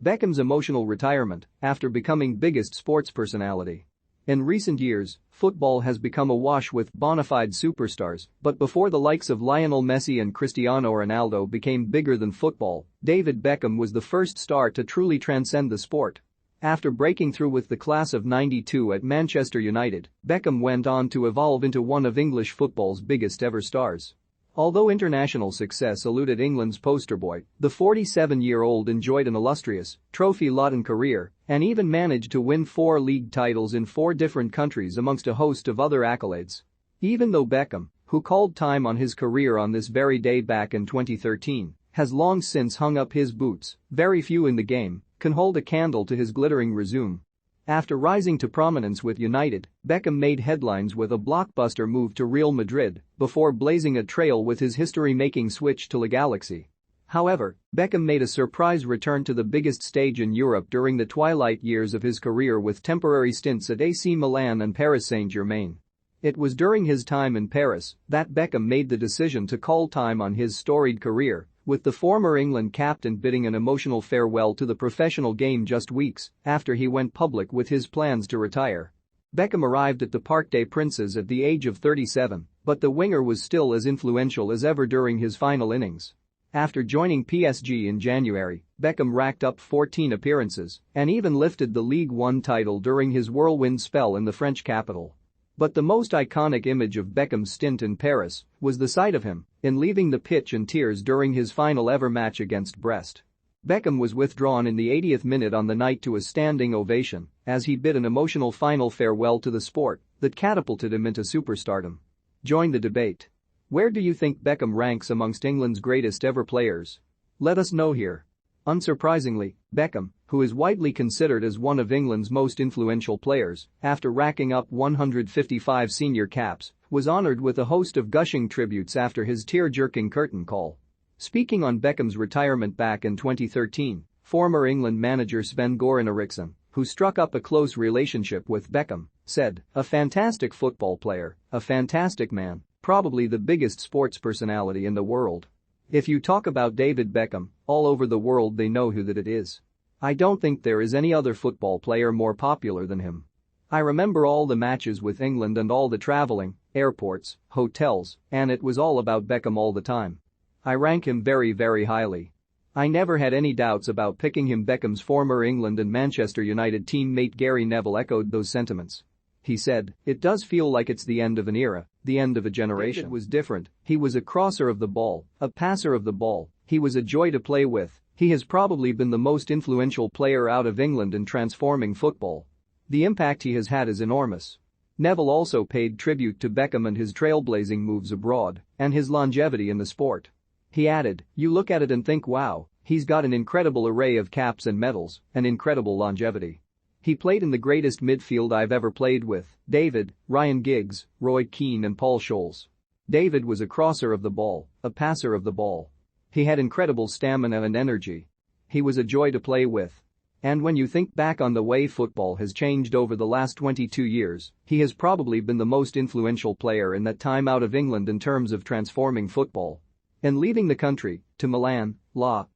Beckham's emotional retirement after becoming biggest sports personality. In recent years, football has become awash with bona fide superstars, but before the likes of Lionel Messi and Cristiano Ronaldo became bigger than football, David Beckham was the first star to truly transcend the sport. After breaking through with the class of '92 at Manchester United, Beckham went on to evolve into one of English football's biggest ever stars. Although international success eluded England's poster boy, the 47-year-old enjoyed an illustrious, trophy-laden career and even managed to win 4 league titles in 4 different countries amongst a host of other accolades. Even though Beckham, who called time on his career on this very day back in 2013, has long since hung up his boots, very few in the game can hold a candle to his glittering resume. After rising to prominence with United, Beckham made headlines with a blockbuster move to Real Madrid before blazing a trail with his history-making switch to La Galaxy. However, Beckham made a surprise return to the biggest stage in Europe during the twilight years of his career with temporary stints at AC Milan and Paris Saint-Germain. It was during his time in Paris that Beckham made the decision to call time on his storied career, with the former England captain bidding an emotional farewell to the professional game just weeks after he went public with his plans to retire. Beckham arrived at the Parc des Princes at the age of 37, but the winger was still as influential as ever during his final innings. After joining PSG in January, Beckham racked up 14 appearances and even lifted the Ligue 1 title during his whirlwind spell in the French capital. But the most iconic image of Beckham's stint in Paris was the sight of him leaving the pitch in tears during his final ever match against Brest. Beckham was withdrawn in the 80th minute on the night to a standing ovation as he bid an emotional final farewell to the sport that catapulted him into superstardom. Join the debate. Where do you think Beckham ranks amongst England's greatest ever players? Let us know here. Unsurprisingly, Beckham, who is widely considered as one of England's most influential players after racking up 155 senior caps, was honored with a host of gushing tributes after his tear-jerking curtain call. Speaking on Beckham's retirement back in 2013, former England manager Sven-Göran Eriksson, who struck up a close relationship with Beckham, said, "A fantastic football player, a fantastic man, probably the biggest sports personality in the world. If you talk about David Beckham, all over the world they know who that it is. I don't think there is any other football player more popular than him. I remember all the matches with England and all the traveling, airports, hotels, and it was all about Beckham all the time. I rank him very, very highly. I never had any doubts about picking him." Beckham's former England and Manchester United teammate Gary Neville echoed those sentiments. He said, "It does feel like it's the end of an era, the end of a generation." David was different. He was a crosser of the ball, a passer of the ball, he was a joy to play with. He has probably been the most influential player out of England in transforming football. The impact he has had is enormous. Neville also paid tribute to Beckham and his trailblazing moves abroad and his longevity in the sport. He added, "You look at it and think, wow, he's got an incredible array of caps and medals, an incredible longevity. He played in the greatest midfield I've ever played with: David, Ryan Giggs, Roy Keane and Paul Scholes. David was a crosser of the ball, a passer of the ball. He had incredible stamina and energy. He was a joy to play with. And when you think back on the way football has changed over the last 22 years, he has probably been the most influential player in that time out of England in terms of transforming football. And leaving the country, to Milan,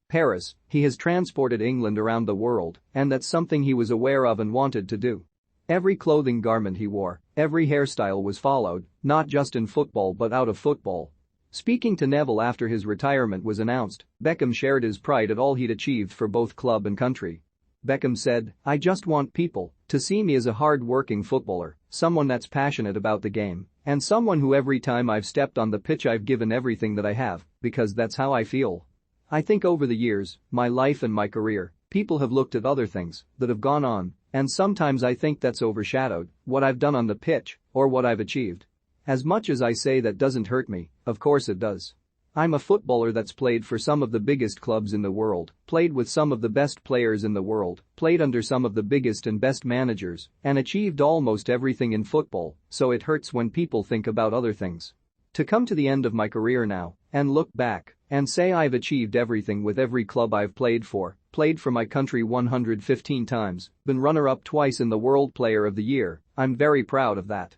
Paris, he has transported England around the world, and that's something he was aware of and wanted to do. Every clothing garment he wore, every hairstyle was followed, not just in football but out of football." Speaking to Neville after his retirement was announced, Beckham shared his pride at all he'd achieved for both club and country. Beckham said, "I just want people to see me as a hard-working footballer, someone that's passionate about the game, and someone who every time I've stepped on the pitch I've given everything that I have, because that's how I feel. I think over the years, my life and my career, people have looked at other things that have gone on, and sometimes I think that's overshadowed what I've done on the pitch or what I've achieved. As much as I say that doesn't hurt me, of course it does. I'm a footballer that's played for some of the biggest clubs in the world, played with some of the best players in the world, played under some of the biggest and best managers, and achieved almost everything in football, so it hurts when people think about other things. To come to the end of my career now and look back and say I've achieved everything with every club I've played for my country 115 times, been runner-up twice in the World Player of the Year, I'm very proud of that."